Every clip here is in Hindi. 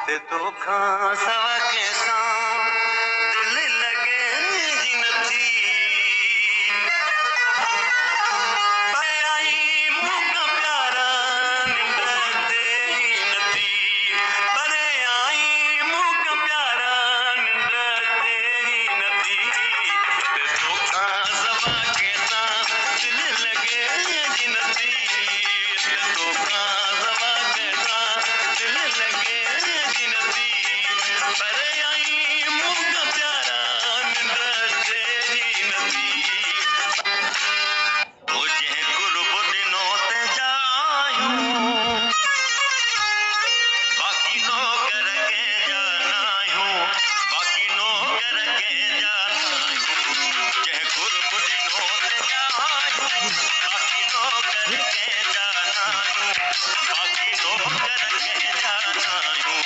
ते तो खां सवा के सां दिल लगे जिन थी पर आई मुका प्यारा निंद तेरी नथी पर आई मुका प्यारा निंद तेरी नथी ते तो खां सवा के सां दिल लगे जिन थी ते तो खां सवा के सां दिल लगे जिन थी पर आई मुका प्यारा निंद तेरी नथी मुझे गुरु दिनों ते जायूं बाकी नो करके जाना हूँ बाकी नो करके जाना हूँ मुझे गुरु दिनों ते जायूं बाकी नो करके जाना हूँ बाकी नो करके जाना हूँ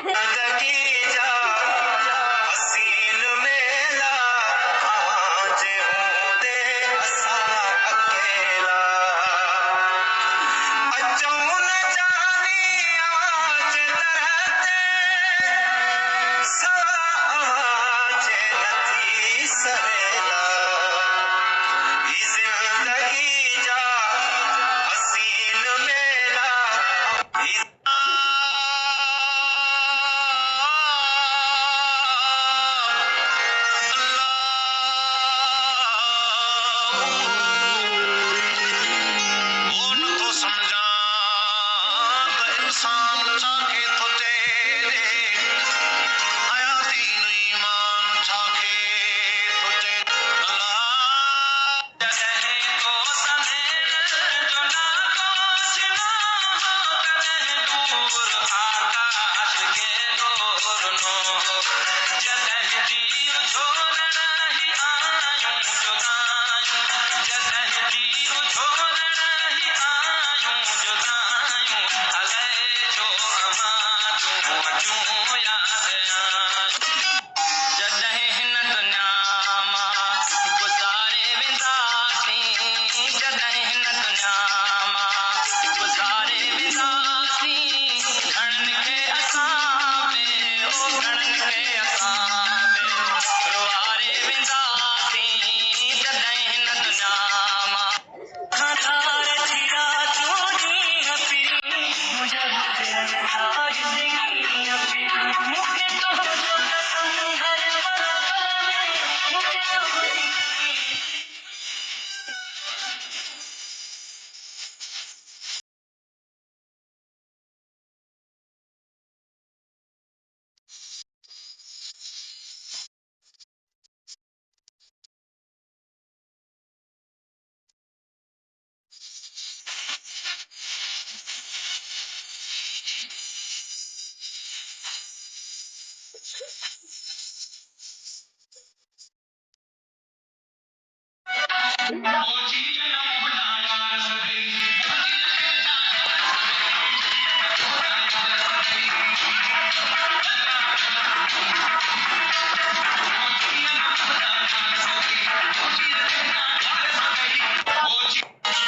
जिंदगी जा हसीन मेला आज हूं दे असा अकेला अचूं न जानी आज तरहते आज नथी सवेला जिंदगी जा हसीन मेला तो समझा इंसान चाहे तो तेरे आया दीन ईमान चाहे तो तेरे अल्लाह जगह को सने जो ना पहुंचना हो कदे दूर आकाश के दूर नो जगह जीव छोड़ना ही आयूं जुदायूं जगह जीव छोड़ना ही आयूं जुदायूं हले जो अमां अचूं याद जॾहिं हिन दुनिया मां गुज़ारे वेंदासीं जॾहिं हिन दुनिया मां गुज़ारे वेंदासीं घणनि खे असां बि घणनि खे असां बि रुवारे वेंदासीं जॾहिं हिन दुनिया मां खटार थी रातूं ॾींहं पी मुंहिंजा गुज़रियल आज ज़िंदगी पी मूंखे तुंहिंजो कसम हर पल मुंहिंजो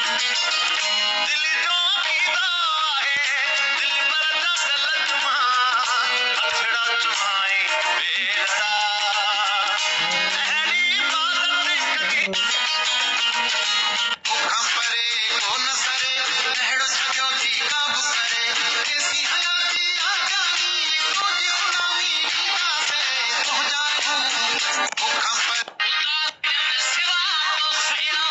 दिल जो कीदा है दिल मरदा गलत मां अखड़ा चुमाए बेरदा तेरी बात मुखम परे कोन सरे नहड़ो सजो जी काबू करे कैसी हयाती आ जानी तुझी गुलामी कीदा से हो जाए मुखम पर सिवा तो सैरा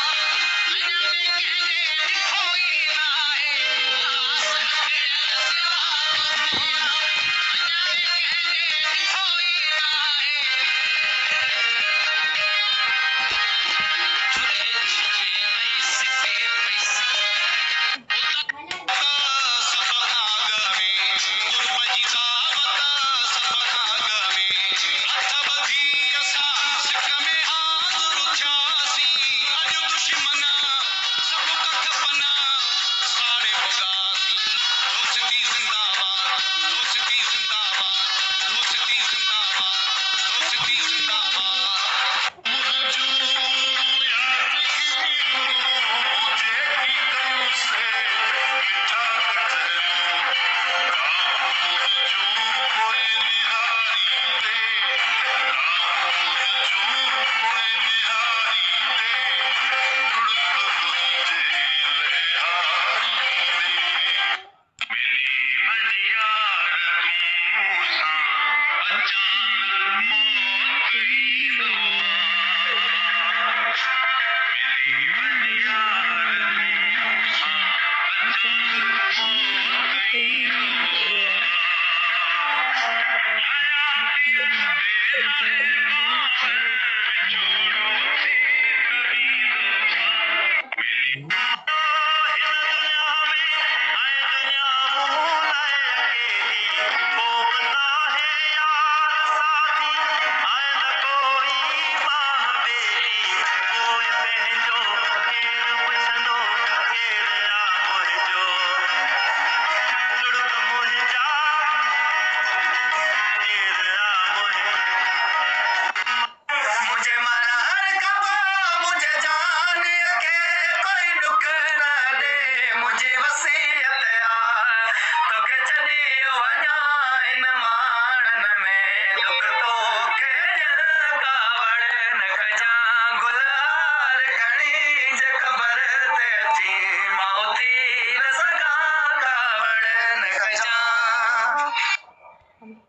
कोई माँ बेरी कोई पहचो केर